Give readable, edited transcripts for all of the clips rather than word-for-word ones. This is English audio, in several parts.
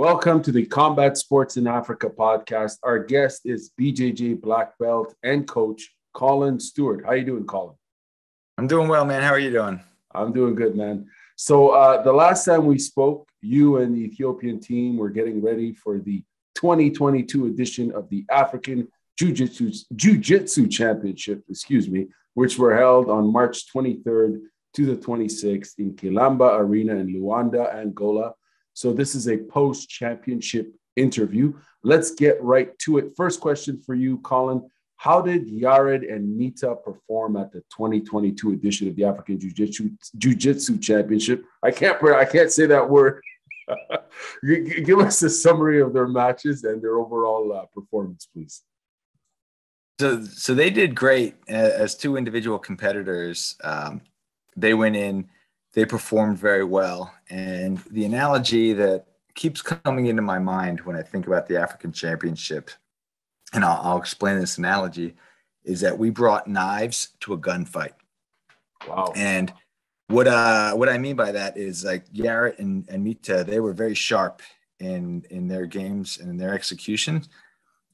Welcome to the Combat Sports in Africa podcast. Our guest is BJJ black belt and coach Colin Stewart. How you doing, Colin? I'm doing well, man. How are you doing? I'm doing good, man. So the last time we spoke, you and the Ethiopian team were getting ready for the 2022 edition of the African Ju-jitsu Championship, which were held on March 23rd to the 26th in Kilamba Arena in Luanda, Angola. So this is a post-championship interview. Let's get right to it. First question for you, Colin. How did Yared and Mita perform at the 2022 edition of the African Jiujitsu Championship? I can't say that word. Give us a summary of their matches and their overall performance, please. So they did great as two individual competitors. They went in, they performed very well. And the analogy that keeps coming into my mind when I think about the African Championship, and I'll explain this analogy, is that we brought knives to a gunfight. Wow. And what I mean by that is, like, Yared and Mita, they were very sharp in their games and in their execution.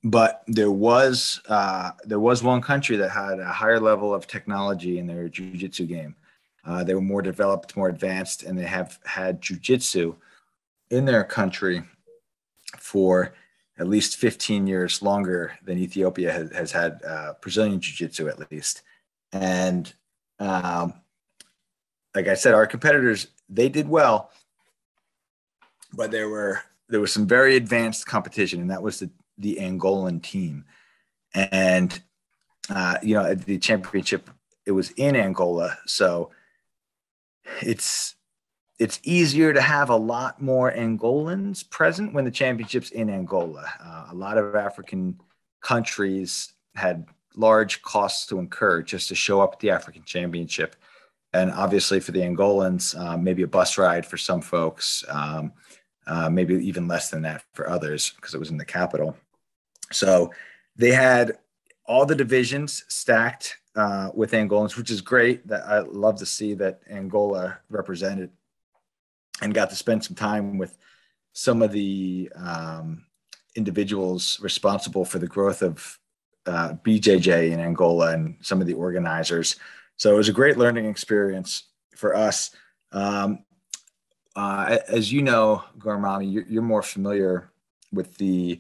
But there was one country that had a higher level of technology in their jiu-jitsu game. They were more developed, more advanced, and they have had jiu-jitsu in their country for at least 15 years longer than Ethiopia has had Brazilian Jiu-jitsu, at least. And like I said, our competitors, they did well, but there was some very advanced competition, and that was the Angolan team. And at the championship, it was in Angola, so it's easier to have a lot more Angolans present when the championship's in Angola. A lot of African countries had large costs to incur just to show up at the African Championship. And obviously for the Angolans, maybe a bus ride for some folks, maybe even less than that for others because it was in the capital. So they had all the divisions stacked with Angolans, which is great. That I love to see that Angola represented and got to spend some time with some of the individuals responsible for the growth of BJJ in Angola and some of the organizers. So it was a great learning experience for us. As you know, Garmami, you're more familiar with the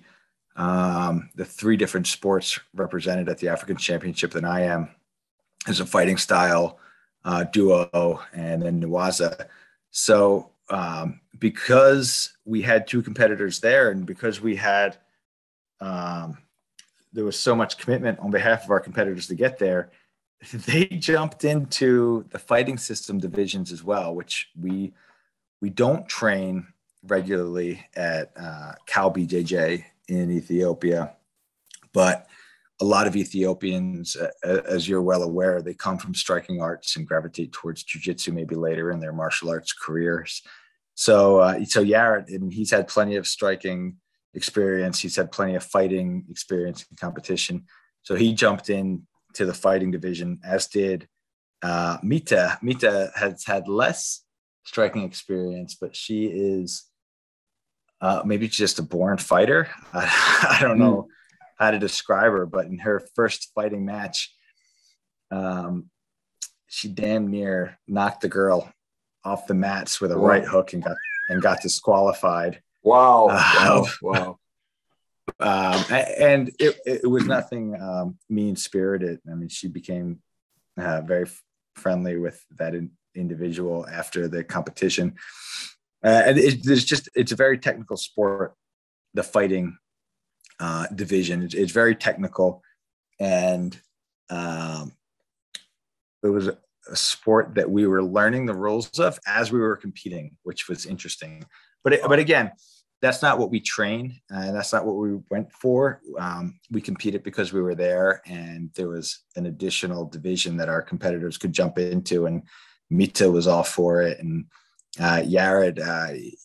three different sports represented at the African Championship than I am. There's a fighting style, duo, and then Negusse. So because we had two competitors there, and because we had there was so much commitment on behalf of our competitors to get there, they jumped into the fighting system divisions as well, which we don't train regularly at KAO BJJ in Ethiopia. But a lot of Ethiopians, as you're well aware, they come from striking arts and gravitate towards jiu-jitsu maybe later in their martial arts careers. So Yared, and he's had plenty of striking experience. He's had plenty of fighting experience in competition. So he jumped in to the fighting division, as did Mita. Mita has had less striking experience, but she is maybe just a born fighter. I don't know how to describe her, but in her first fighting match, she damn near knocked the girl off the mats with a right hook and got disqualified. Wow. And it was nothing mean-spirited. I mean, she became very friendly with that individual after the competition. And it's a very technical sport, the fighting division. It's very technical, and it was a sport that we were learning the rules of as we were competing, which was interesting. But again, that's not what we train, and that's not what we went for. We competed because we were there, and there was an additional division that our competitors could jump into, and Mita was all for it, and Yared,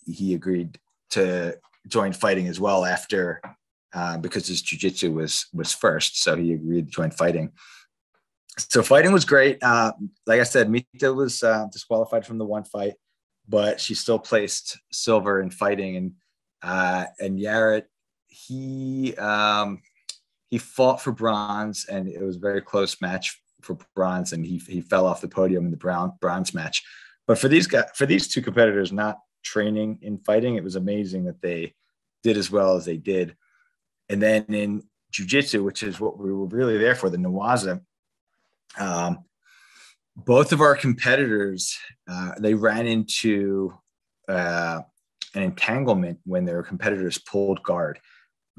he agreed to join fighting as well after, because his jiu-jitsu was first, so he agreed to join fighting. So fighting was great. Like I said, Mita was disqualified from the one fight, but she still placed silver in fighting. And Yared, he fought for bronze, and it was a very close match for bronze, and he fell off the podium in the bronze match. But for these two competitors not training in fighting, it was amazing that they did as well as they did. And then in jiu-jitsu, which is what we were really there for, the Negusse, both of our competitors, they ran into an entanglement when their competitors pulled guard.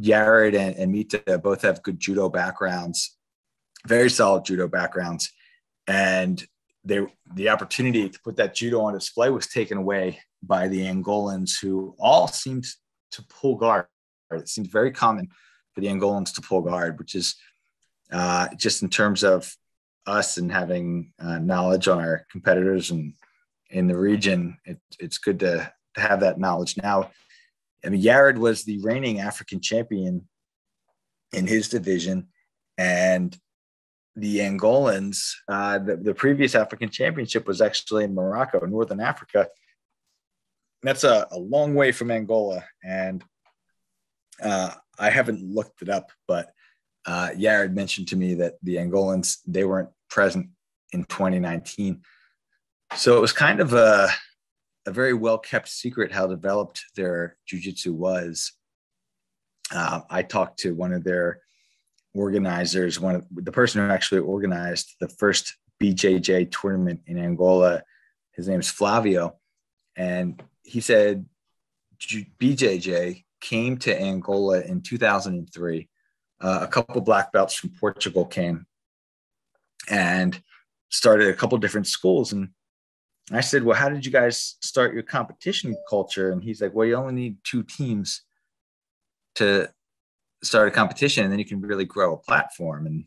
Yared and Mita both have good judo backgrounds, very solid judo backgrounds. And the opportunity to put that judo on display was taken away by the Angolans, who all seemed to pull guard. It seems very common for the Angolans to pull guard, which is just in terms of us and having knowledge on our competitors and in the region. It's good to have that knowledge now. I mean, Yared was the reigning African champion in his division, and the Angolans, the previous African championship was actually in Morocco, Northern Africa. That's a long way from Angola, and I haven't looked it up, but Yared mentioned to me that the Angolans, they weren't present in 2019. So it was kind of a very well-kept secret how developed their jiu-jitsu was. I talked to one of their organizers, the person who actually organized the first BJJ tournament in Angola. His name is Flavio. And he said BJJ came to Angola in 2003. A couple black belts from Portugal came and started a couple different schools. And I said, well, how did you guys start your competition culture? And he's like, well, you only need 2 teams to start a competition, and then you can really grow a platform. And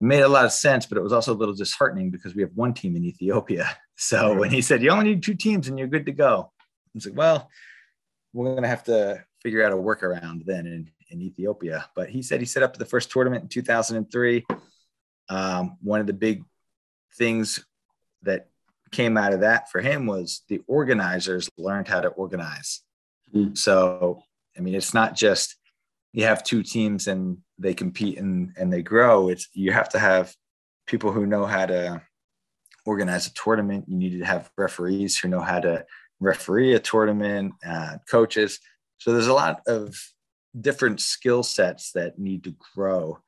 it made a lot of sense, but it was also a little disheartening because we have 1 team in Ethiopia. So when he said, you only need 2 teams and you're good to go, I was like, well, we're going to have to figure out a workaround then in Ethiopia. But he said he set up the first tournament in 2003. One of the big things that came out of that for him was the organizers learned how to organize. So, I mean, it's not just you have 2 teams and they compete and they grow. It's you have to have people who know how to organize a tournament. You need to have referees who know how to referee a tournament, coaches. So there's a lot of different skill sets that need to grow.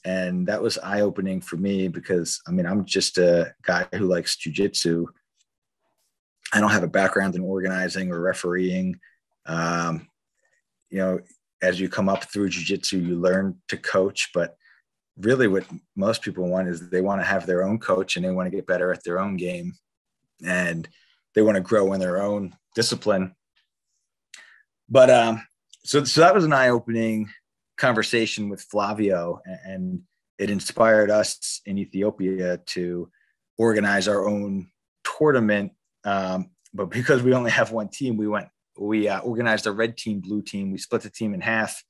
And that was eye-opening for me because, I mean, I'm just a guy who likes jiu-jitsu. I don't have a background in organizing or refereeing. You know, as you come up through jiu-jitsu, you learn to coach, but really what most people want is they want to have their own coach and they want to get better at their own game and they want to grow in their own discipline. But so that was an eye-opening conversation with Flavio, and it inspired us in Ethiopia to organize our own tournament. But because we only have 1 team, we organized a red team, blue team. We split the team in half,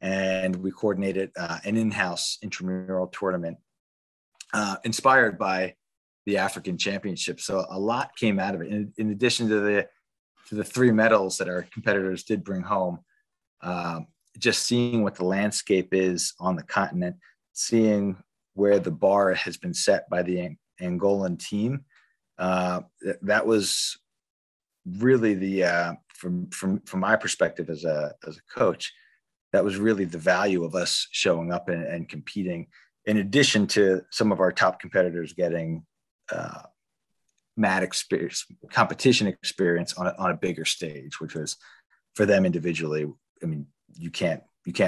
and we coordinated an in-house intramural tournament inspired by the African Championship. So a lot came out of it. In addition to the 3 medals that our competitors did bring home, just seeing what the landscape is on the continent, seeing where the bar has been set by the Angolan team, that was really the from my perspective as a coach, that was really the value of us showing up and competing, in addition to some of our top competitors getting mat experience, competition experience on a bigger stage, which was for them individually. I mean, you can't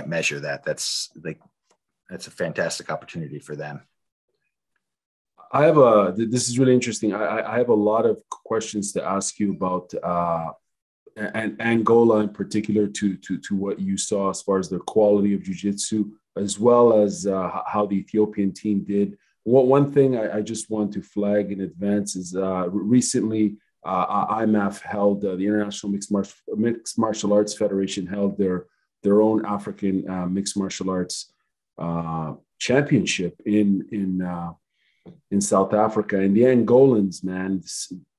measure that. That's a fantastic opportunity for them. This is really interesting. I have a lot of questions to ask you about and Angola in particular to what you saw as far as the quality of jiu-jitsu, as well as how the Ethiopian team did. One thing I just want to flag in advance is recently IMAF held, the International Mixed Martial Arts Federation held their own African mixed martial arts championship in South Africa. And the Angolans, man,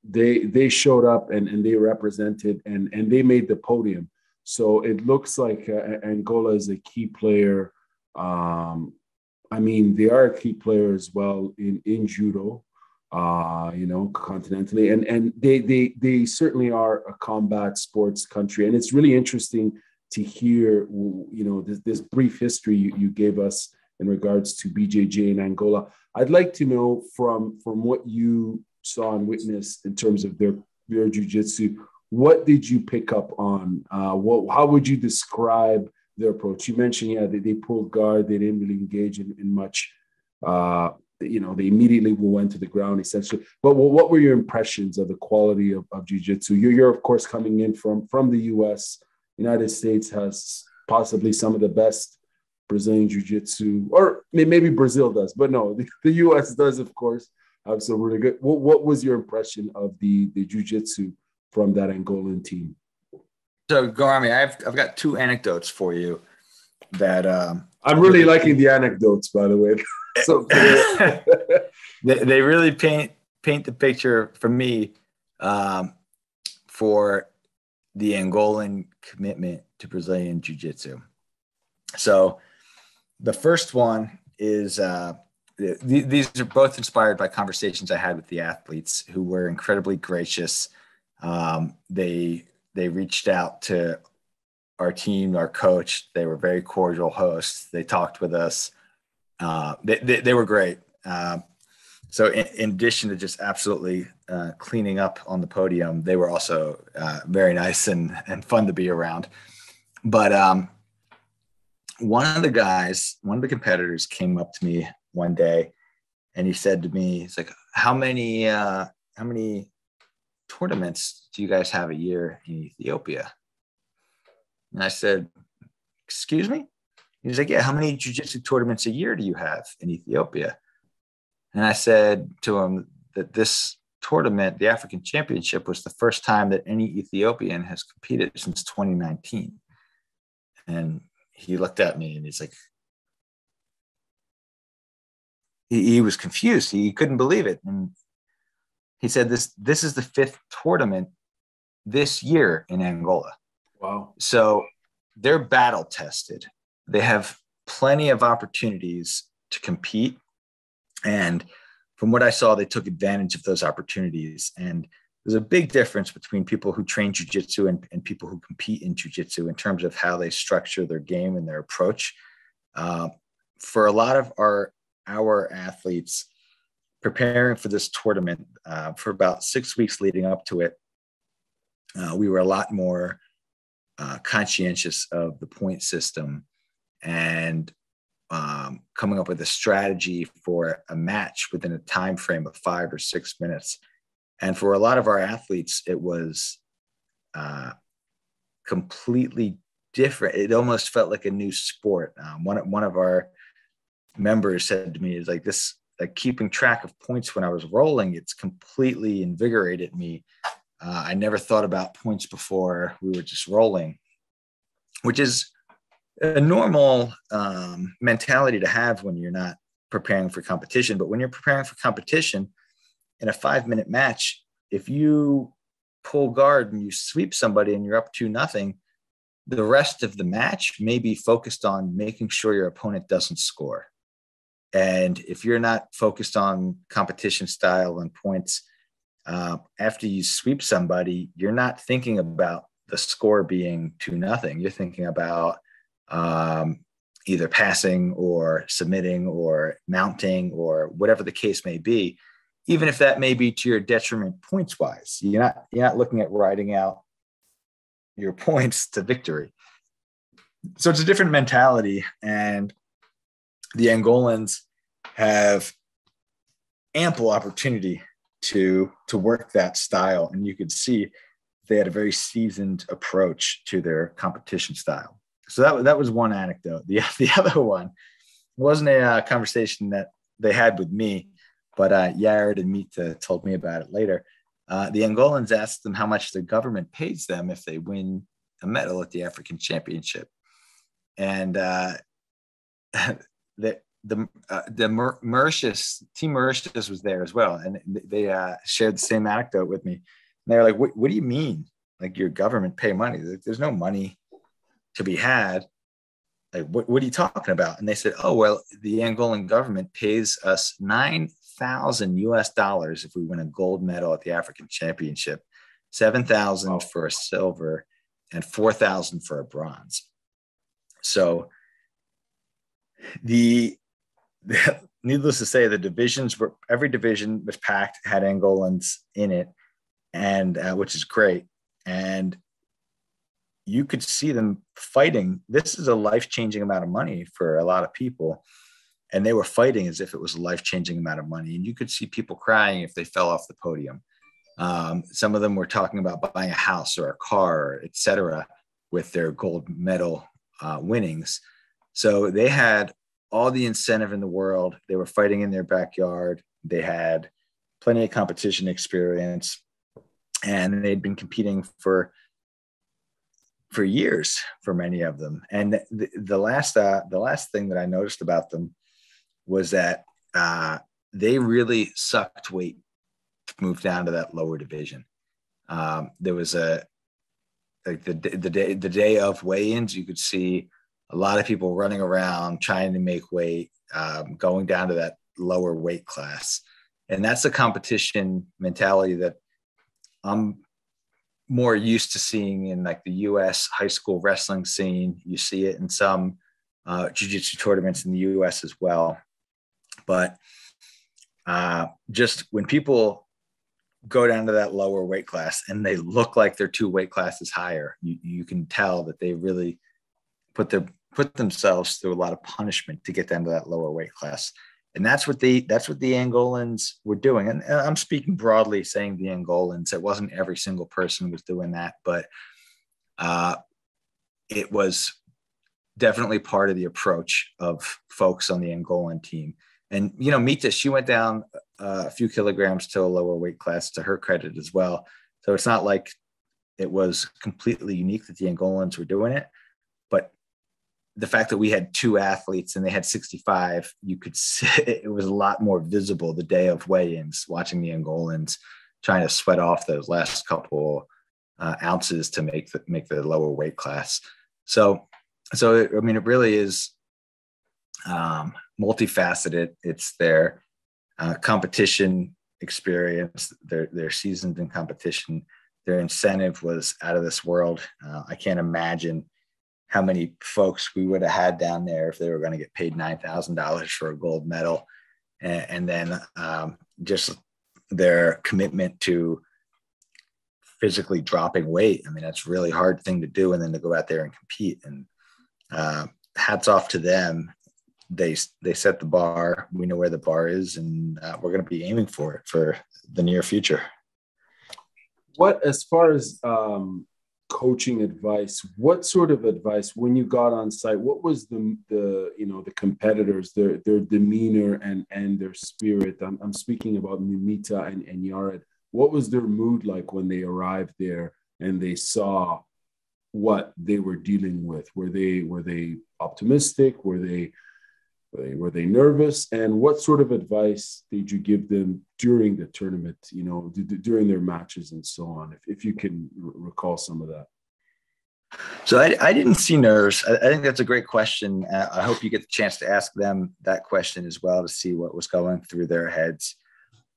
they showed up and they represented and they made the podium. So it looks like Angola is a key player. I mean, they are a key player as well in judo, continentally, and they certainly are a combat sports country. And it's really interesting to hear, this brief history you gave us in regards to BJJ in Angola. I'd like to know from what you saw and witnessed in terms of their jiu-jitsu, what did you pick up on? How would you describe their approach? You mentioned, they pulled guard. They didn't really engage in much. They immediately went to the ground, essentially. But what were your impressions of the quality of jiu-jitsu? You're of course, coming in from the U.S. United States has possibly some of the best Brazilian jiu-jitsu, or maybe Brazil does, but no, the U.S. does, of course, have some really good. What was your impression of the jiu-jitsu from that Angolan team? So, Garmi, I've got two anecdotes for you that I'm really liking the anecdotes, by the way. So they really paint the picture for me for the Angolan commitment to Brazilian Jiu-Jitsu. So the first one is these are both inspired by conversations I had with the athletes, who were incredibly gracious. They reached out to our team, our coach. They were very cordial hosts. They talked with us. They were great. So in addition to just absolutely cleaning up on the podium, they were also very nice and fun to be around. But one of the competitors came up to me one day, and he said to me, he's like, how many tournaments do you guys have a year in Ethiopia? And I said, excuse me? He's like, yeah, how many jiu-jitsu tournaments a year do you have in Ethiopia? And I said to him that this tournament, the African Championship, was the first time that any Ethiopian has competed since 2019. And he looked at me and he's like, he was confused. He couldn't believe it. And he said, this is the fifth tournament this year in Angola. Wow. So they're battle tested. They have plenty of opportunities to compete. And from what I saw, they took advantage of those opportunities. And there's a big difference between people who train jiu-jitsu and people who compete in jiu-jitsu in terms of how they structure their game and their approach. For a lot of our athletes preparing for this tournament, for about 6 weeks leading up to it, we were a lot more conscientious of the point system and coming up with a strategy for a match within a time frame of 5 or 6 minutes. And for a lot of our athletes, it was completely different. It almost felt like a new sport. One of our members said to me, "Is like this, like keeping track of points when I was rolling. It's completely invigorated me. I never thought about points before. We were just rolling," which is a normal mentality to have when you're not preparing for competition. But when you're preparing for competition in a 5-minute match, if you pull guard and you sweep somebody and you're up 2-0, the rest of the match may be focused on making sure your opponent doesn't score. And if you're not focused on competition style and points, after you sweep somebody, you're not thinking about the score being 2-0. You're thinking about either passing or submitting or mounting or whatever the case may be, even if that may be to your detriment points wise. You're not looking at riding out your points to victory. So it's a different mentality, and the Angolans have ample opportunity to work that style, and you could see they had a very seasoned approach to their competition style. So that was one anecdote. The other one wasn't a conversation that they had with me, but Yared and Mita told me about it later. The Angolans asked them how much the government pays them if they win a medal at the African Championship, and Mauritius, Team Mauritius was there as well, and they shared the same anecdote with me. And they were like, "What do you mean? Like your government pay money? There's no money to be had. Like, what are you talking about? And they said, oh, well, the Angolan government pays us $9,000 if we win a gold medal at the African Championship, 7,000 for a silver, and 4,000 for a bronze. So needless to say, the divisions were, every division was packed, had Angolans in it, and which is great. And you could see them fighting. This is a life-changing amount of money for a lot of people. And they were fighting as if it was a life-changing amount of money. And you could see people crying if they fell off the podium. Some of them were talking about buying a house or a car, et cetera, with their gold medal winnings. So they had all the incentive in the world. They were fighting in their backyard. They had plenty of competition experience, and they'd been competing for years for many of them. And the last thing that I noticed about them was that they really sucked weight to move down to that lower division. There was the day of weigh-ins, you could see a lot of people running around trying to make weight, going down to that lower weight class. And that's a competition mentality that I'm more used to seeing in like the US high school wrestling scene. You see it in some jiu-jitsu tournaments in the US as well. But just when people go down to that lower weight class and they look like they're 2 weight classes higher, you can tell that they really put themselves through a lot of punishment to get down to that lower weight class. And that's what the Angolans were doing. And I'm speaking broadly, saying the Angolans. It wasn't every single person was doing that, but it was definitely part of the approach of folks on the Angolan team. And, you know, Mita, she went down a few kilograms to a lower weight class, to her credit as well. So it's not like it was completely unique that the Angolans were doing it. But the fact that we had 2 athletes and they had 65, you could see it was a lot more visible the day of weigh-ins, watching the Angolans trying to sweat off those last couple ounces to make the lower weight class. So I mean, it really is multifaceted. It's their competition experience. They're seasoned in competition. Their incentive was out of this world. I can't imagine how many folks we would have had down there if they were going to get paid $9,000 for a gold medal. And then just their commitment to physically dropping weight. I mean, that's a really hard thing to do. And then to go out there and compete, and hats off to them. They set the bar. We know where the bar is, and we're going to be aiming for it for the near future. What, as far as coaching advice, what sort of advice when you got on site? What was the competitors, their demeanor and their spirit? I'm speaking about Mita and Yared. What was their mood like when they arrived there and they saw what they were dealing with? Were they optimistic? Were they nervous? And what sort of advice did you give them during the tournament, during their matches and so on, if you can recall some of that? So I didn't see nerves. I think that's a great question. I hope you get the chance to ask them that question as well, to see what was going through their heads.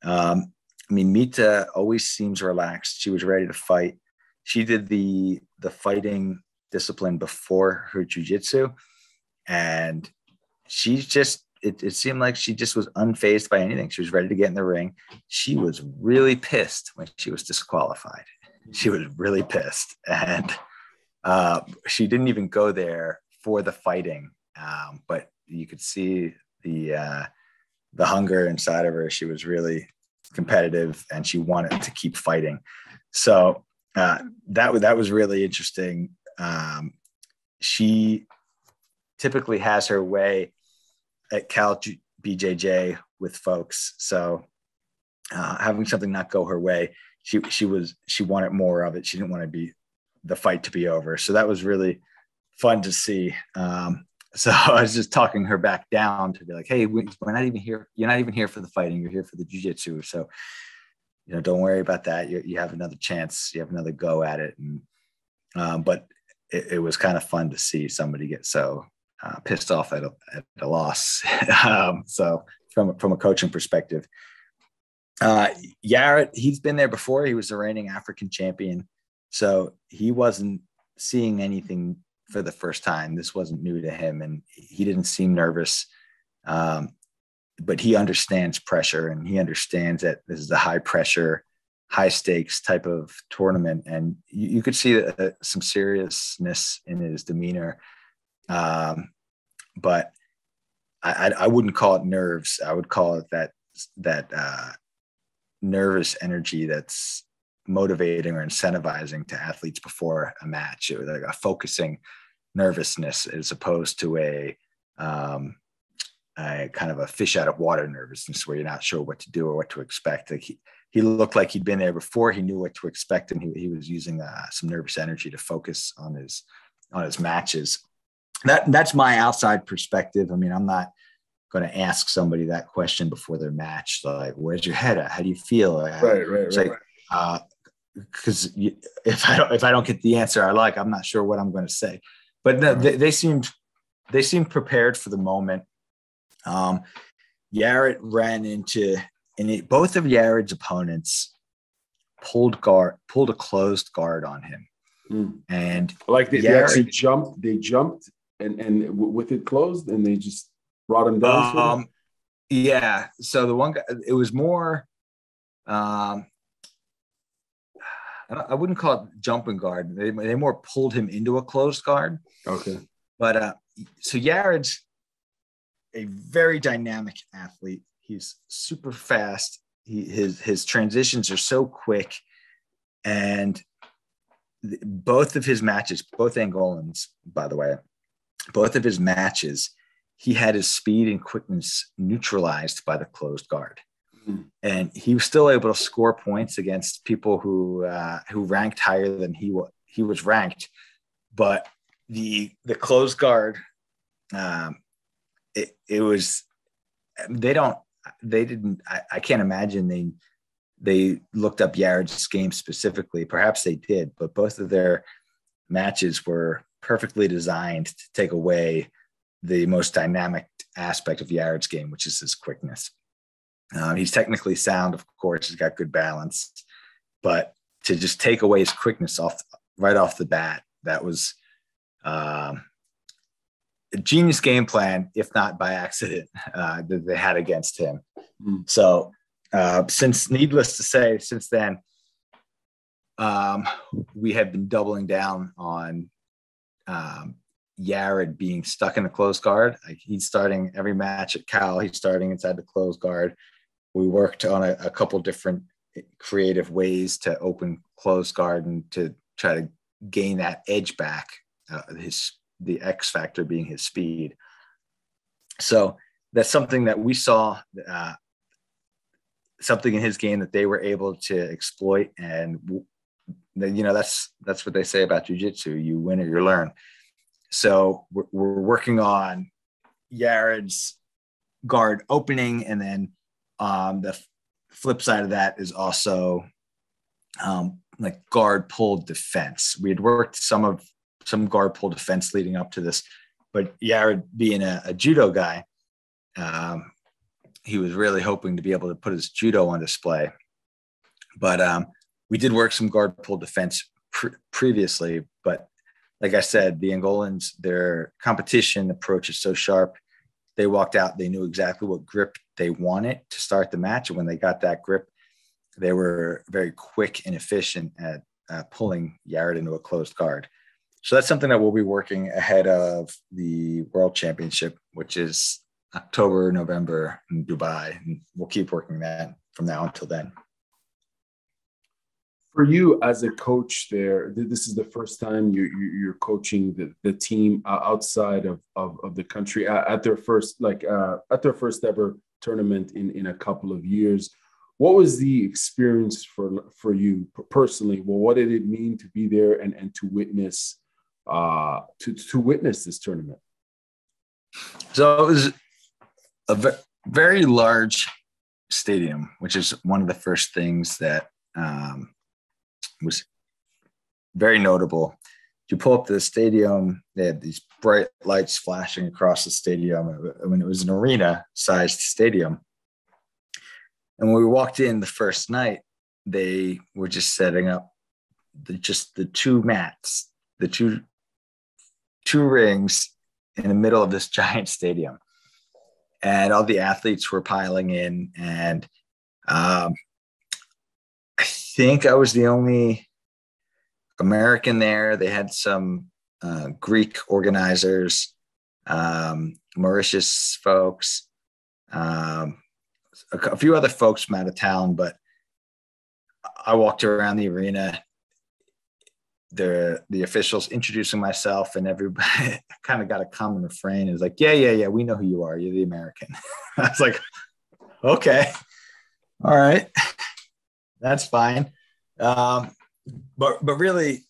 I mean, Mita always seems relaxed. She was ready to fight. She did the fighting discipline before her jiu-jitsu, and she just, it seemed like she just was unfazed by anything. She was ready to get in the ring. She was really pissed when she was disqualified. She was really pissed. And she didn't even go there for the fighting. But you could see the hunger inside of her. She was really competitive and she wanted to keep fighting. So that was really interesting. She typically has her way at KAO BJJ with folks. So having something not go her way, she wanted more of it. She didn't want the fight to be over. So that was really fun to see. So I was just talking her back down to be like, hey, we're not even here. You're not even here for the fighting. You're here for the jiu-jitsu. So, don't worry about that. You have another chance. You have another go at it. And, but it was kind of fun to see somebody get so pissed off at a loss. So from a coaching perspective, Yared, he's been there before. He was the reigning African champion, so he wasn't seeing anything for the first time. This wasn't new to him, and he didn't seem nervous. But he understands pressure, and he understands that this is a high pressure, high stakes type of tournament. And you could see some seriousness in his demeanor. But I wouldn't call it nerves. I would call it that nervous energy that's motivating or incentivizing to athletes before a match. It was like a focusing nervousness as opposed to a kind of a fish out of water nervousness where you're not sure what to do or what to expect. Like he looked like he'd been there before. He knew what to expect, and he was using some nervous energy to focus on his matches. That's my outside perspective. I mean, I'm not going to ask somebody that question before their match. Like, where's your head at? How do you feel? Right. Because if I don't get the answer I like, I'm not sure what I'm going to say. But they seemed prepared for the moment. Yared ran into, and both of Yared's opponents pulled a closed guard on him, and like they actually jumped. They jumped and with it closed, and they just brought him down. Yeah. So the one guy, it was more. I wouldn't call it jumping guard. They more pulled him into a closed guard. Okay. But so Yared's a very dynamic athlete. He's super fast. His transitions are so quick, and both of his matches, both Angolans, by the way, both of his matches, he had his speed and quickness neutralized by the closed guard. And he was still able to score points against people who ranked higher than he was ranked. But the closed guard, it was, I can't imagine they looked up Yared's game specifically. Perhaps they did, but both of their matches were perfectly designed to take away the most dynamic aspect of Yared's game, which is his quickness. He's technically sound, of course. He's got good balance, but to just take away his quickness right off the bat, that was a genius game plan, if not by accident, that they had against him. So, needless to say, since then, we have been doubling down on Yared being stuck in the closed guard. Like, he's starting every match at KAO. He's starting inside the closed guard. We worked on a couple different creative ways to open closed guard and to try to gain that edge back. The X factor being his speed. So that's something that we saw, something in his game that they were able to exploit. And that's what they say about jiu-jitsu: you win or you learn. So we're working on Yared's guard opening, and then the flip side of that is also like guard pull defense. We had worked some guard pull defense leading up to this, but Yared, being a judo guy, he was really hoping to be able to put his judo on display. But we did work some guard pull defense previously, but like I said, the Angolans, their competition approach is so sharp. They walked out, they knew exactly what grip they wanted to start the match. And when they got that grip, they were very quick and efficient at pulling Yared into a closed guard. So that's something that we'll be working ahead of the World Championship, which is October, November in Dubai. And we'll keep working that from now until then. For you as a coach there, this is the first time you're coaching the team outside of the country at their first ever tournament in a couple of years. What was the experience for you personally? Well, what did it mean to be there and to witness this tournament? So it was a very large stadium, which is one of the first things that was very notable. you pull up to the stadium, they had these bright lights flashing across the stadium. I mean, it was an arena-sized stadium. And when we walked in the first night, they were just setting up the two mats, the two rings in the middle of this giant stadium. And all the athletes were piling in. And I think I was the only American there. They had some Greek organizers, Mauritius folks, a few other folks from out of town, but I walked around the arena, the officials introducing myself, and everybody kind of got a common refrain. It was like, yeah, we know who you are. You're the American. I was like, okay, all right, that's fine. But really,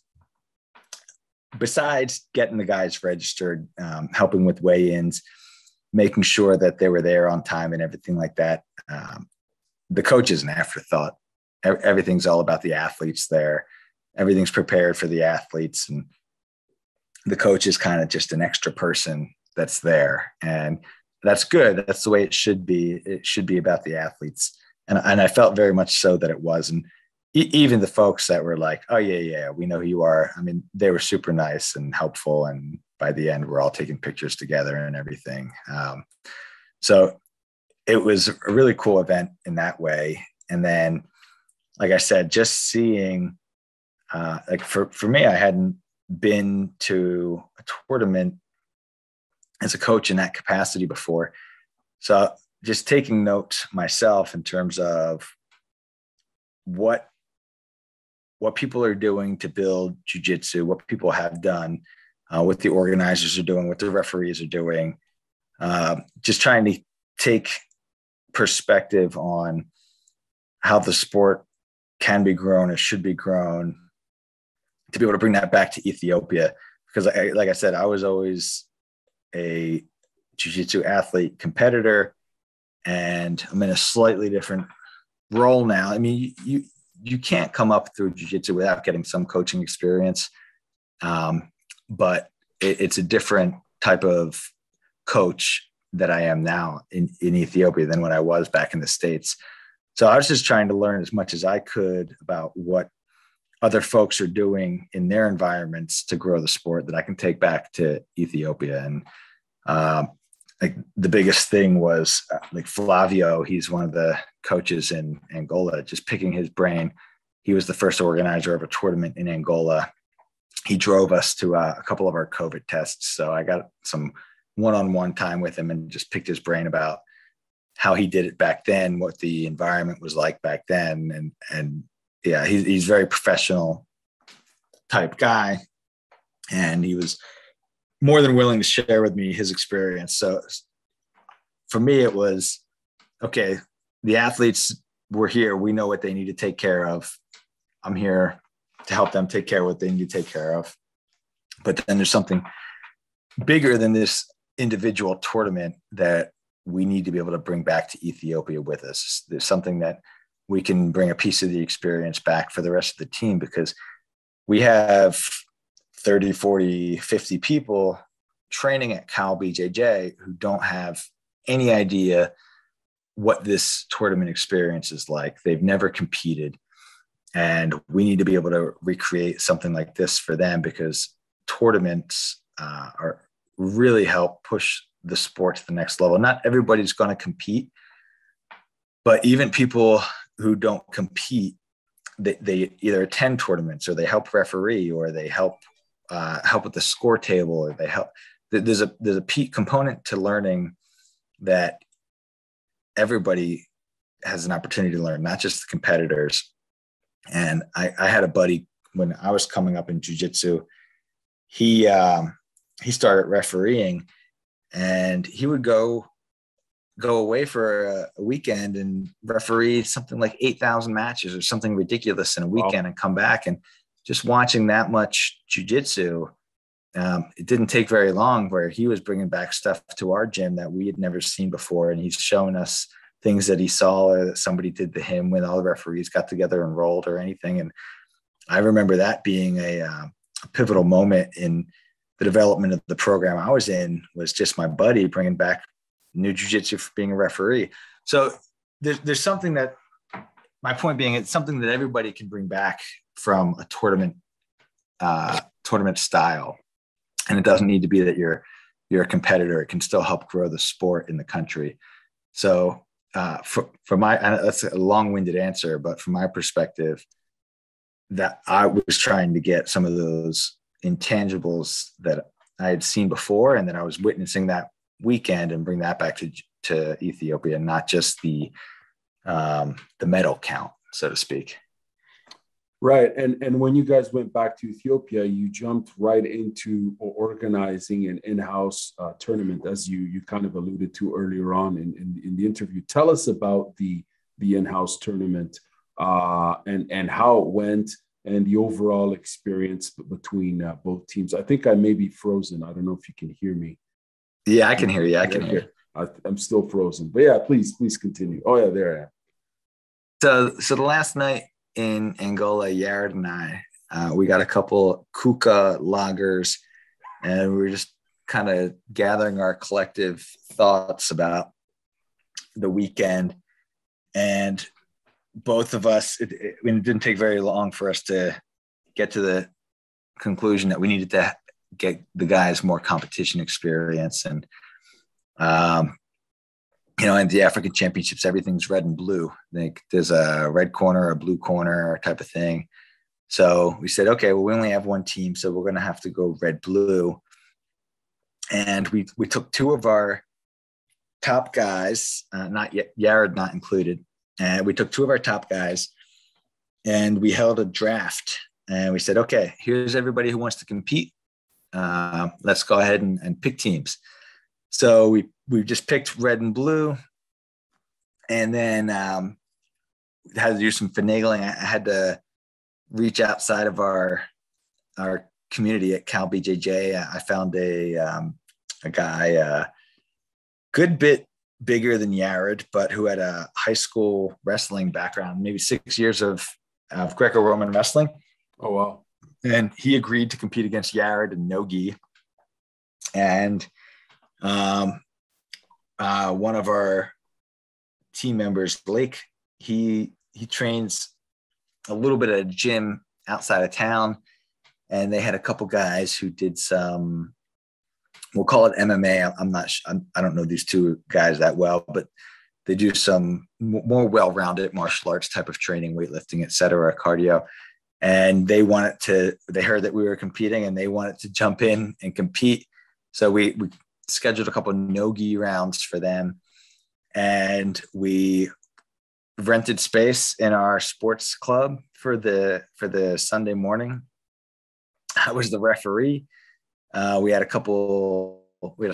besides getting the guys registered, helping with weigh-ins, making sure that they were there on time and everything like that, the coach is an afterthought. Everything's all about the athletes there. Everything's prepared for the athletes, and the coach is kind of just an extra person that's there. And that's good. That's the way it should be. It should be about the athletes. And I felt very much so that it was. And even the folks that were like, oh yeah, we know who you are. I mean, they were super nice and helpful. And by the end, we're all taking pictures together and everything. So it was a really cool event in that way. And then, like I said, just seeing, like for me, I hadn't been to a tournament as a coach in that capacity before. So just taking notes myself in terms of what people are doing to build jiu-jitsu, what people have done, what the organizers are doing, what the referees are doing, just trying to take perspective on how the sport can be grown or should be grown, to be able to bring that back to Ethiopia. Because like I said, I was always a jiu-jitsu athlete competitor, and I'm in a slightly different role now. I mean, you can't come up through jiu-jitsu without getting some coaching experience. But it's a different type of coach that I am now in Ethiopia than when I was back in the States. So I was just trying to learn as much as I could about what other folks are doing in their environments to grow the sport that I can take back to Ethiopia. And like the biggest thing was like Flavio, he's one of the coaches in Angola, just picking his brain. He was the first organizer of a tournament in Angola. He drove us to a couple of our COVID tests. So I got some one-on-one time with him and just picked his brain about how he did it back then, what the environment was like back then. And yeah, he's very professional type guy. And he was more than willing to share with me his experience. So for me, it was, okay, the athletes were here. We know what they need to take care of. I'm here to help them take care of what they need to take care of. But then there's something bigger than this individual tournament that we need to be able to bring back to Ethiopia with us. There's something that we can bring a piece of the experience back for the rest of the team, because we have 30, 40, 50 people training at KAO BJJ who don't have any idea what this tournament experience is like. They've never competed. And we need to be able to recreate something like this for them, because tournaments are really help push the sport to the next level. Not everybody's going to compete, but even people who don't compete, they either attend tournaments, or they help referee, or they help with the score table, or they help. There's a peak component to learning that everybody has an opportunity to learn, not just the competitors. And I had a buddy when I was coming up in jiu-jitsu. He started refereeing, and he would go away for a weekend and referee something like 8,000 matches or something ridiculous in a weekend. Wow. And come back. And just watching that much jiu-jitsu, it didn't take very long where he was bringing back stuff to our gym that we had never seen before. And he's showing us things that he saw or that somebody did to him when all the referees got together and rolled or anything. And I remember that being a pivotal moment in the development of the program I was in was just my buddy bringing back new jiu-jitsu for being a referee. So there's something that, my point being, it's something that everybody can bring back from a tournament style. And it doesn't need to be that you're a competitor. It can still help grow the sport in the country. So for my, that's a long-winded answer, but from my perspective, that I was trying to get some of those intangibles that I had seen before and that I was witnessing that weekend and bring that back to Ethiopia, not just the medal count, so to speak. Right. And when you guys went back to Ethiopia, you jumped right into organizing an in-house tournament, as you kind of alluded to earlier on in the interview. Tell us about the in-house tournament and how it went and the overall experience between both teams. I think I may be frozen. I don't know if you can hear me. Yeah, I can hear you. I can hear you. I'm still frozen. But yeah, please continue. Oh, yeah, there I am. So the last night in Angola, Yared and I, we got a couple Kuka lagers, and we were just kind of gathering our collective thoughts about the weekend. And both of us, it didn't take very long for us to get to the conclusion that we needed to get the guys more competition experience. And, in the African Championships, everything's red and blue. Like there's a red corner, a blue corner type of thing. So we said, okay, well, we only have one team, so we're going to have to go red-blue. And we took two of our top guys, not yet, Yared not included. And we took two of our top guys and we held a draft. And we said, okay, here's everybody who wants to compete. Let's go ahead and pick teams. So we just picked red and blue, and then had to do some finagling. I had to reach outside of our community at KAO BJJ. I found a guy, good bit bigger than Yared, but who had a high school wrestling background, maybe 6 years of Greco-Roman wrestling. Oh, wow. And he agreed to compete against Yared and NoGi. And one of our team members, Blake, he trains a little bit at a gym outside of town, and they had a couple guys who did some, we'll call it MMA. I'm not sure, I don't know these two guys that well, but they do some more well-rounded martial arts type of training, weightlifting, etc., cardio. And they heard that we were competing and they wanted to jump in and compete. So we scheduled a couple of NoGi rounds for them, and we rented space in our sports club for the Sunday morning. I was the referee. We had a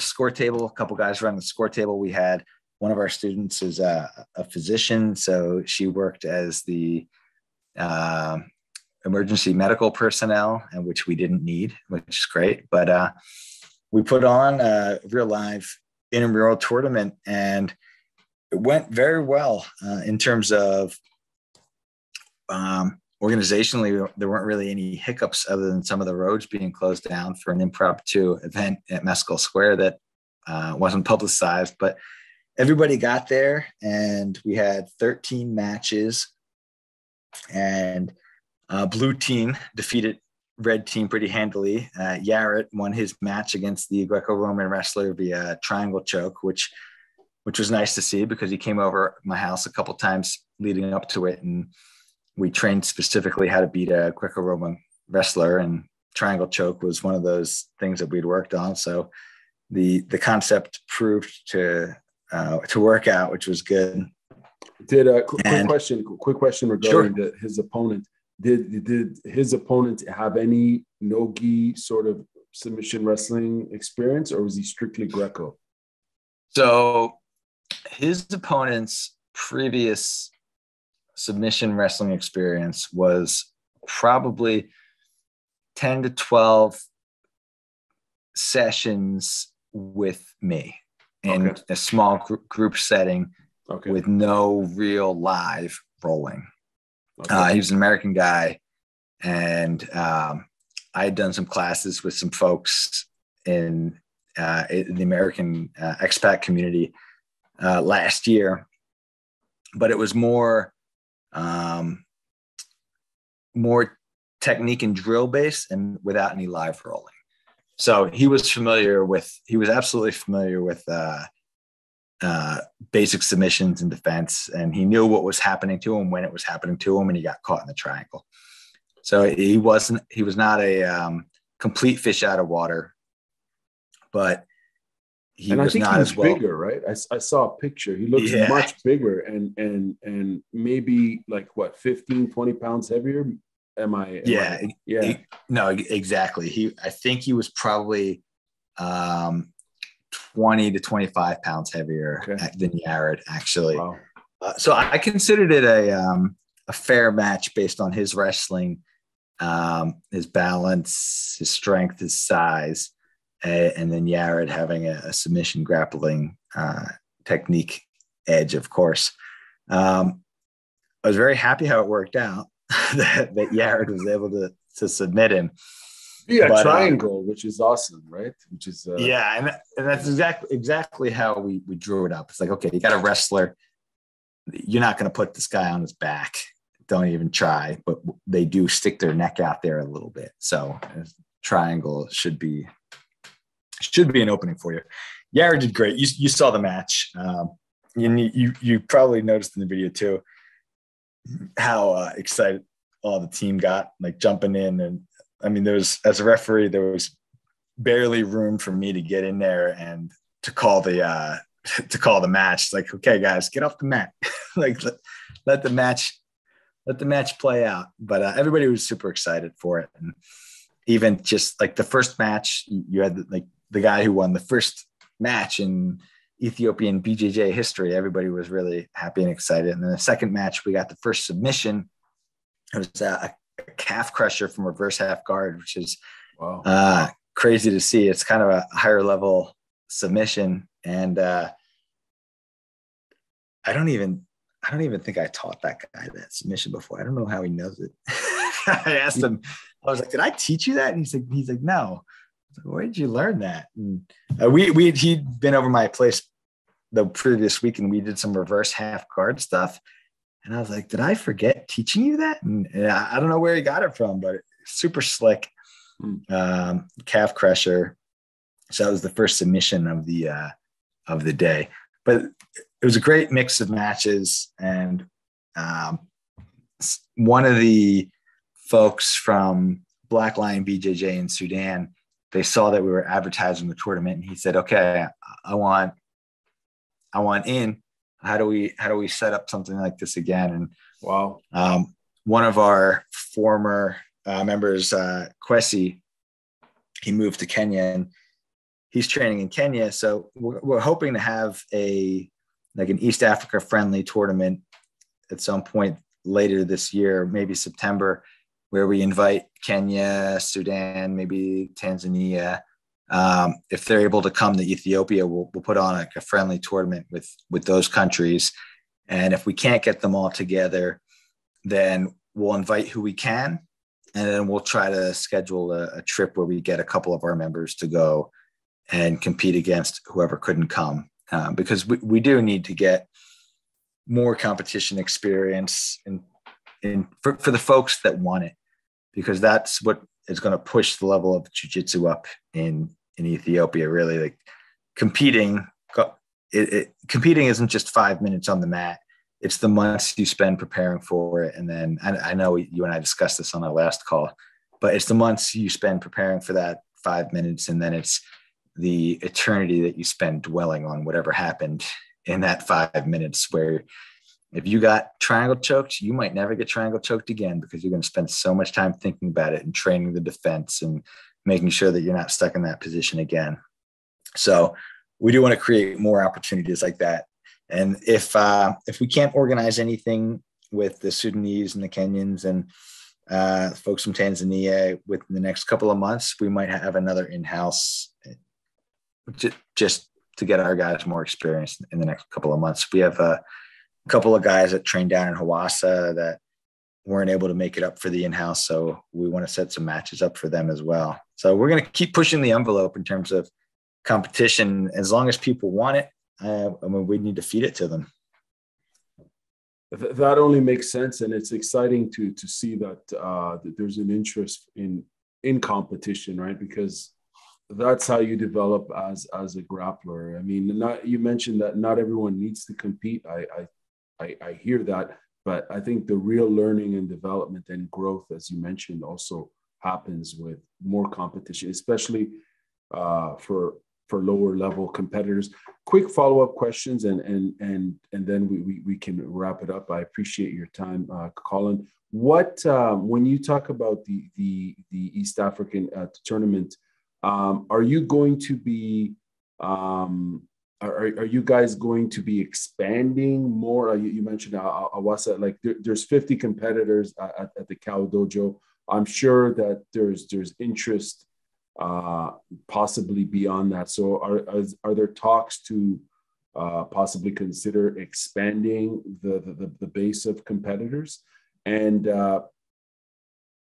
score table, a couple guys running the score table. We had one of our students is a physician, so she worked as the emergency medical personnel, and which we didn't need, which is great. But we put on a real live intramural tournament, and it went very well in terms of organizationally. There weren't really any hiccups other than some of the roads being closed down for an impromptu event at Mescal Square that wasn't publicized, but everybody got there, and we had 13 matches, and blue team defeated red team pretty handily. Yared won his match against the Greco-Roman wrestler via triangle choke, which was nice to see because he came over my house a couple times leading up to it, and we trained specifically how to beat a Greco-Roman wrestler, and triangle choke was one of those things that we'd worked on. So the concept proved to work out, which was good. Quick question regarding Sure. His opponent. Did his opponent have any NoGi sort of submission wrestling experience, or was he strictly Greco? So his opponent's previous submission wrestling experience was probably 10 to 12 sessions with me in a small group setting with no real live rolling. He was an American guy, and I I had done some classes with some folks in the American expat community last year, but it was more technique and drill based and without any live rolling. So he was absolutely familiar with basic submissions and defense, and he knew what was happening to him when it was happening to him, and he got caught in the triangle. So he was not a complete fish out of water, but he was not as well. Bigger, right? I saw a picture. He looks much bigger and maybe like what, 15, 20 pounds heavier. No, exactly. I think he was probably 20 to 25 pounds heavier than Yared, actually. Wow. So I considered it a fair match based on his wrestling, his balance, his strength, his size, and then Yared having a submission grappling technique edge, of course. I was very happy how it worked out that Yared was able to submit him. Yeah, triangle, which is awesome, right? Which is and that's exactly how we drew it up. It's like, okay, you got a wrestler. You're not going to put this guy on his back. Don't even try. But they do stick their neck out there a little bit. So triangle should be an opening for you. Yared did great. You saw the match. You probably noticed in the video too how excited all the team got, like jumping in. And I mean, as a referee, there was barely room for me to get in there and to call the match. It's like, okay, guys, get off the mat. Like let the match play out. But everybody was super excited for it. And even just like the first match, you had like the guy who won the first match in Ethiopian BJJ history. Everybody was really happy and excited. And then the second match, we got the first submission. It was a calf crusher from reverse half guard, which is crazy to see. It's kind of a higher level submission. And I don't even think I taught that guy that submission before. I don't know how he knows it. I asked him, I was like, did I teach you that? And he's like, no. Where did you learn that? And he'd been over my place the previous week, and we did some reverse half guard stuff. And I was like, did I forget teaching you that? And I don't know where he got it from, but super slick calf crusher. So that was the first submission of the day. But it was a great mix of matches. And one of the folks from Black Lion BJJ in Sudan, they saw that we were advertising the tournament, and he said, okay, I want in. How do we set up something like this again? And wow. One of our former members, Kwesi, he moved to Kenya, and he's training in Kenya. So we're hoping to have an East Africa friendly tournament at some point later this year, maybe September, where we invite Kenya, Sudan, maybe Tanzania. If they're able to come to Ethiopia, we'll put on a friendly tournament with those countries. And if we can't get them all together, then we'll invite who we can. And then we'll try to schedule a trip where we get a couple of our members to go and compete against whoever couldn't come. Because we do need to get more competition experience for the folks that want it, because that's what is going to push the level of jiu-jitsu up in Ethiopia. Really, like competing isn't just 5 minutes on the mat. It's the months you spend preparing for it. And then I know you and I discussed this on our last call, but it's the months you spend preparing for that 5 minutes. And then it's the eternity that you spend dwelling on whatever happened in that 5 minutes, where if you got triangle choked, you might never get triangle choked again, because you're going to spend so much time thinking about it and training the defense and making sure that you're not stuck in that position again. So we do want to create more opportunities like that. And if we can't organize anything with the Sudanese and the Kenyans and folks from Tanzania within the next couple of months, we might have another in-house just to get our guys more experience in the next couple of months. We have a couple of guys that train down in Hawassa that weren't able to make it up for the in-house. So we want to set some matches up for them as well. So we're going to keep pushing the envelope in terms of competition. As long as people want it, we need to feed it to them. That only makes sense, and it's exciting to see that there's an interest in competition, right? Because that's how you develop as a grappler. I mean, you mentioned that not everyone needs to compete. I hear that, but I think the real learning and development and growth, as you mentioned, also happens with more competition, especially for lower level competitors. Quick follow-up questions, and then we can wrap it up. I appreciate your time, Colin. What when you talk about the East African tournament, are you going to be are you guys going to be expanding more? You mentioned Awasa, like there's 50 competitors at the KAO dojo. I'm sure that there's interest possibly beyond that. So are there talks to possibly consider expanding the base of competitors? And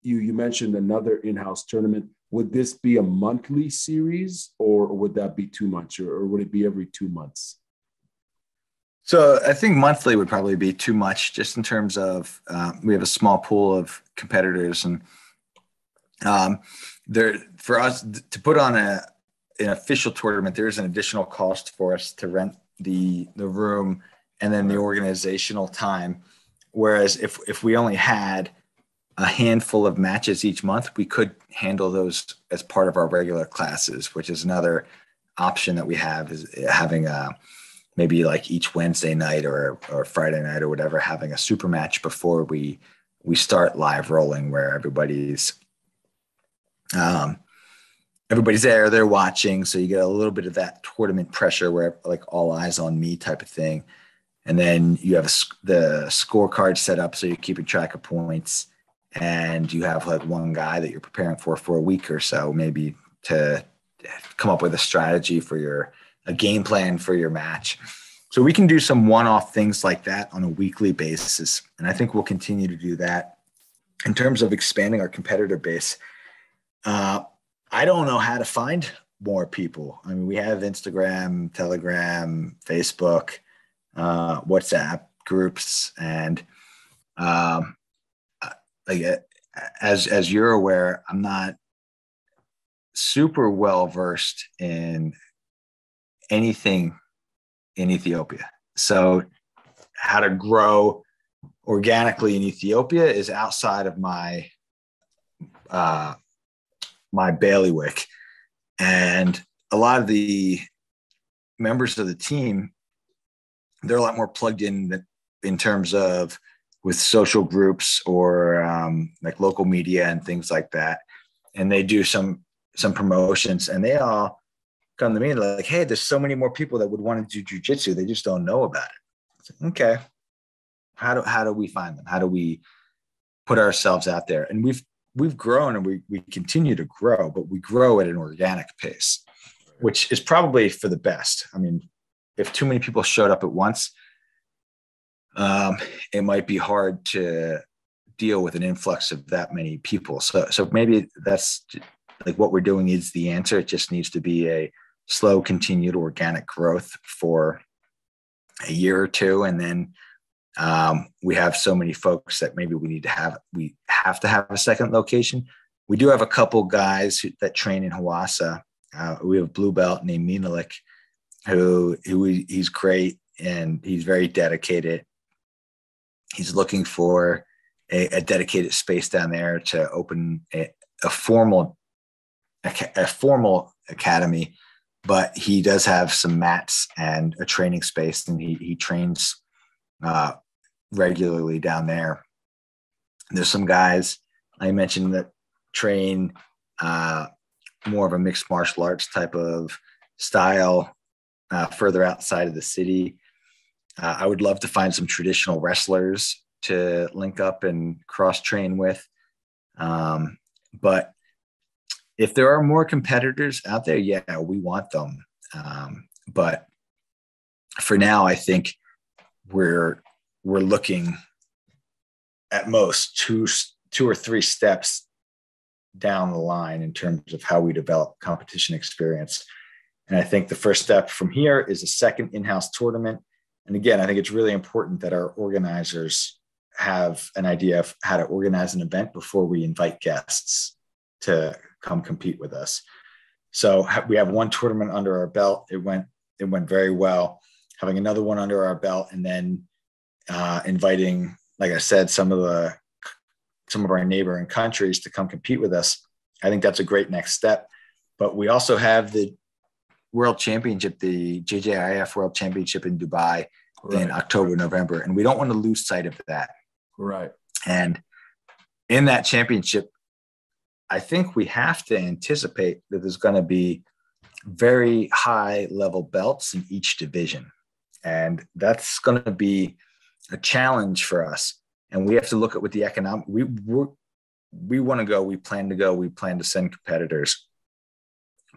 you mentioned another in-house tournament. Would this be a monthly series, or would that be too much, or would it be every 2 months? So I think monthly would probably be too much, just in terms of we have a small pool of competitors, and there, for us to put on an official tournament, there is an additional cost for us to rent the room and then the organizational time. Whereas if we only had a handful of matches each month, we could handle those as part of our regular classes, which is another option that we have, is having maybe like each Wednesday night or Friday night or whatever, having a super match before we start live rolling, where everybody's there, they're watching. So you get a little bit of that tournament pressure where like all eyes on me type of thing. And then you have the scorecard set up, so you're keeping track of points, and you have like one guy that you're preparing for a week or so, maybe to come up with a strategy for a game plan for your match. So we can do some one-off things like that on a weekly basis. And I think we'll continue to do that. In terms of expanding our competitor base, I don't know how to find more people. I mean, we have Instagram, Telegram, Facebook, WhatsApp groups, and as you're aware, I'm not super well versed in anything in Ethiopia. So how to grow organically in Ethiopia is outside of my bailiwick. And a lot of the members of the team, they're a lot more plugged in terms of with social groups or like local media and things like that. And they do some promotions, and they all come to me like, hey, there's so many more people that would want to do jiu-jitsu. They just don't know about it. Like, okay. How do we find them? How do we put ourselves out there? And we've grown, and we continue to grow, but we grow at an organic pace, which is probably for the best. I mean, if too many people showed up at once, it might be hard to deal with an influx of that many people. So maybe that's like what we're doing is the answer. It just needs to be a slow, continued organic growth for a year or two. And then we have so many folks that maybe we have to have a second location. We do have a couple guys that train in Hawassa. We have a blue belt named Menelik, who he's great, and he's very dedicated. He's looking for a dedicated space down there to open a formal academy, but he does have some mats and a training space, and he trains regularly down there. There's some guys I mentioned that train more of a mixed martial arts type of style further outside of the city. I would love to find some traditional wrestlers to link up and cross-train with. But if there are more competitors out there, yeah, we want them. But for now, I think we're looking at most two or three steps down the line in terms of how we develop competition experience. And I think the first step from here is a second in-house tournament. And again, I think it's really important that our organizers have an idea of how to organize an event before we invite guests to come compete with us. So we have one tournament under our belt. It went very well. Having another one under our belt, and then inviting, like I said, some of our neighboring countries to come compete with us. I think that's a great next step. But we also have the World Championship, the JJIF World Championship in Dubai in October, November, and we don't want to lose sight of that. Right. And in that championship, I think we have to anticipate that there's going to be very high level belts in each division. And that's going to be a challenge for us. And we have to look at what the economic, we want to go, we plan to send competitors,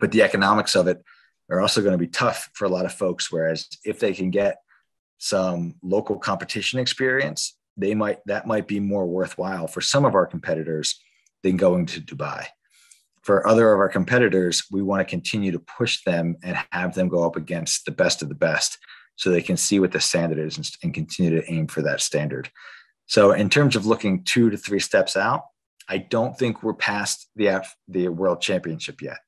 but the economics of it are also going to be tough for a lot of folks. Whereas if they can get some local competition experience, that might be more worthwhile for some of our competitors than going to Dubai. For other of our competitors, we want to continue to push them and have them go up against the best of the best so they can see what the standard is and continue to aim for that standard. So in terms of looking 2 to 3 steps out, I don't think we're past the World Championship yet.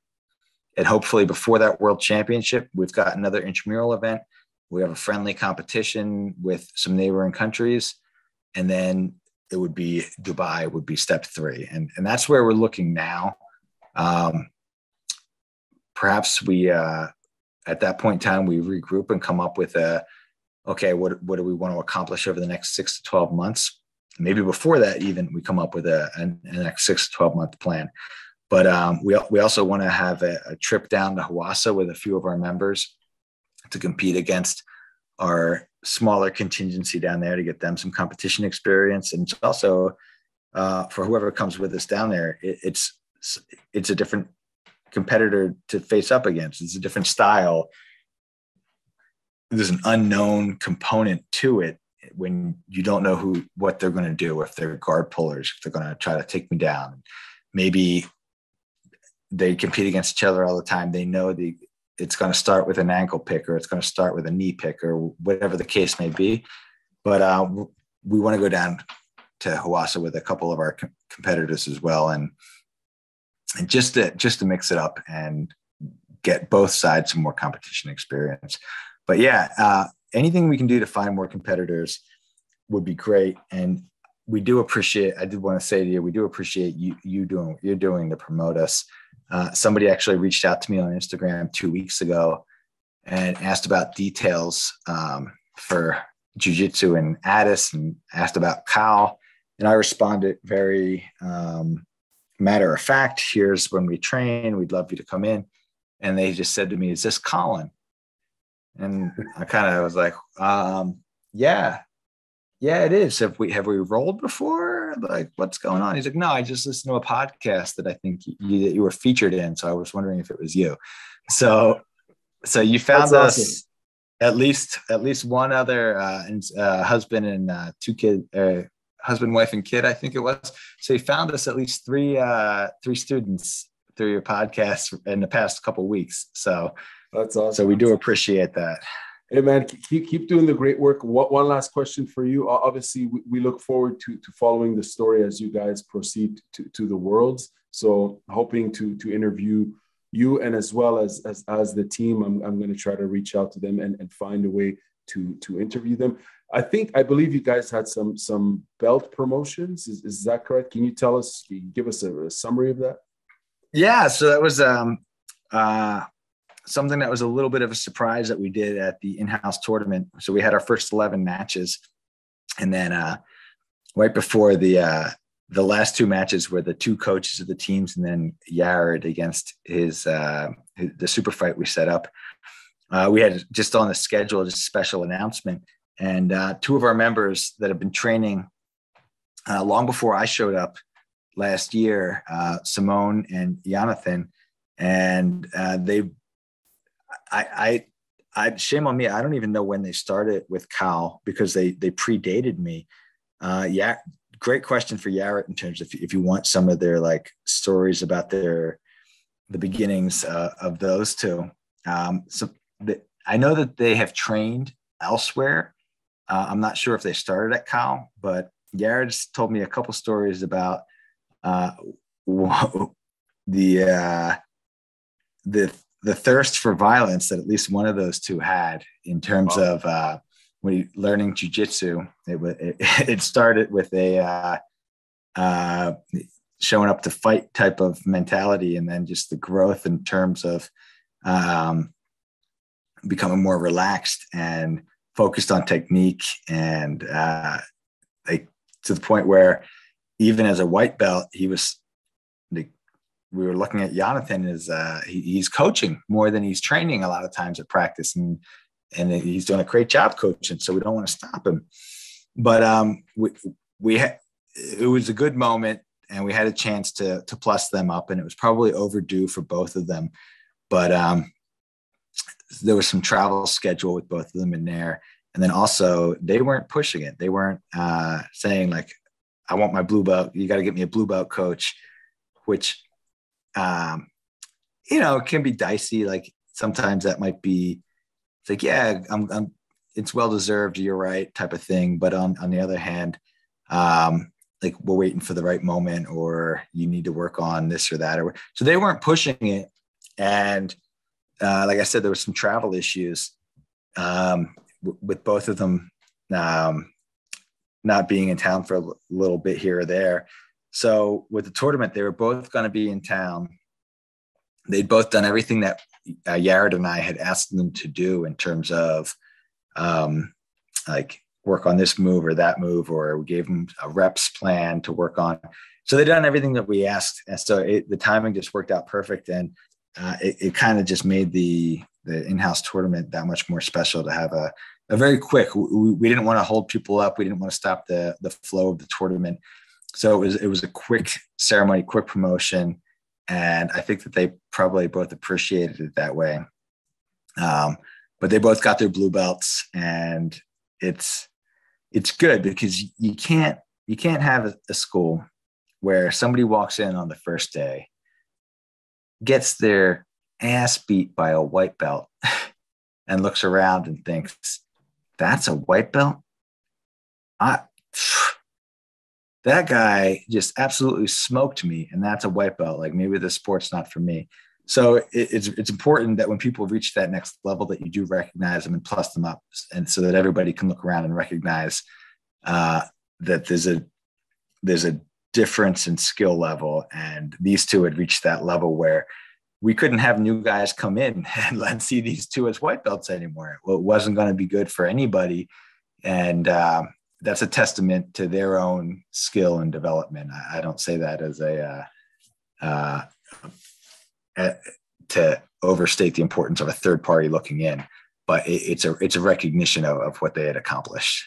And hopefully before that World Championship, we've got another intramural event. We have a friendly competition with some neighboring countries. And then it would be Dubai would be step 3. And that's where we're looking now. Perhaps we, at that point in time, we regroup and come up with okay, what do we want to accomplish over the next 6 to 12 months? Maybe before that, even we come up with a next 6 to 12 month plan. But we also want to have a trip down to Hawassa with a few of our members to compete against our smaller contingency down there to get them some competition experience. And also for whoever comes with us down there, it's a different competitor to face up against. It's a different style. There's an unknown component to it when you don't know what they're going to do, if they're guard pullers, if they're going to try to take me down. Maybe they compete against each other all the time. They know it's going to start with an ankle pick, or it's going to start with a knee pick, or whatever the case may be. But we want to go down to Hawassa with a couple of our competitors as well, and just to mix it up and get both sides some more competition experience. But yeah, anything we can do to find more competitors would be great. And we do appreciate, I did want to say to you, we do appreciate you doing what you're doing to promote us. Somebody actually reached out to me on Instagram 2 weeks ago and asked about details for Jiu-Jitsu in Addis, and asked about KAO. And I responded very matter of fact, here's when we train, we'd love you to come in. And they just said to me, is this Colin? And I kind of was like, yeah, it is. Have we rolled before? Like, what's going on? He's like, no, I just listened to a podcast that I think you were featured in. So I was wondering if it was you. So you found us awesome. At least one other husband and 2 kids, husband, wife, and kid, I think it was. So you found us at least three students through your podcast in the past couple of weeks. So that's awesome. So we do appreciate that. Hey man, keep doing the great work. One last question for you. Obviously, we look forward to following the story as you guys proceed to the Worlds. So hoping to interview you, and as well as the team, I'm going to try to reach out to them and find a way to interview them. I believe you guys had some belt promotions. Is that correct? Can you give us a summary of that? Yeah. So that was something that was a little bit of a surprise that we did at the in-house tournament. So we had our first 11 matches, and then right before the last 2 matches were the 2 coaches of the teams, and then Yared against the super fight we set up. We had just on the schedule, just a special announcement, and 2 of our members that have been training long before I showed up last year, Simone and Jonathan, and I shame on me, I don't even know when they started with KAO because they predated me. great question for Yared in terms of if you want some of their like stories about the beginnings of those two. I know that they have trained elsewhere. I'm not sure if they started at KAO, but Yared's told me a couple stories about the thirst for violence that at least one of those two had in terms of when learning jujitsu. It started with a showing up to fight type of mentality, and then just the growth in terms of becoming more relaxed and focused on technique, and like to the point where even as a white belt, he was. We were looking at Jonathan as he's coaching more than he's training a lot of times at practice, and he's doing a great job coaching. So we don't want to stop him. But it was a good moment, and we had a chance to plus them up, and it was probably overdue for both of them. But there was some travel schedule with both of them in there, and then also they weren't pushing it. They weren't saying like, "I want my blue belt. You got to get me a blue belt coach," which can be dicey. Like sometimes that might be, it's like, yeah, it's well-deserved, you're right, type of thing. But on the other hand, like we're waiting for the right moment, or you need to work on this or that. So they weren't pushing it. And like I said, there was some travel issues with both of them not being in town for a little bit here or there. So with the tournament, they were both going to be in town. They'd both done everything that Yared and I had asked them to do in terms of like work on this move or that move, or we gave them a reps plan to work on. So they'd done everything that we asked. And so the timing just worked out perfect. And it kind of just made the in-house tournament that much more special to have a very quick, we didn't want to hold people up. We didn't want to stop the flow of the tournament. So it was a quick ceremony, quick promotion. And I think that they probably both appreciated it that way. But they both got their blue belts, and it's good because you can't have a school where somebody walks in on the first day, gets their ass beat by a white belt and looks around and thinks, that's a white belt? That guy just absolutely smoked me, and that's a white belt. Like, maybe this sport's not for me. So it's important that when people reach that next level, that you do recognize them and plus them up, and so that everybody can look around and recognize that there's a difference in skill level. And these two had reached that level where we couldn't have new guys come in and see these two as white belts anymore. Well, it wasn't going to be good for anybody. And that's a testament to their own skill and development. I don't say that as to overstate the importance of a third party looking in, but it's a recognition of what they had accomplished.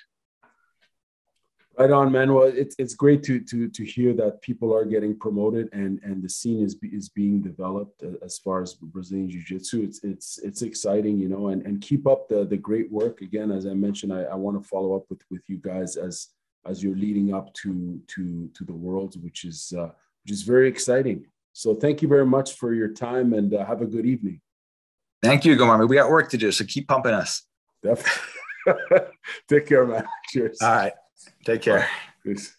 Right on, man. Well, it's great to hear that people are getting promoted and the scene is being developed as far as Brazilian Jiu-Jitsu. It's exciting, and keep up the great work. Again, as I mentioned, I want to follow up with you guys as you're leading up to the Worlds, which is very exciting. So thank you very much for your time, and have a good evening. Thank you, Gomar. We got work to do, so keep pumping us. Definitely. Take care, man. Cheers. All right. Take care. Peace.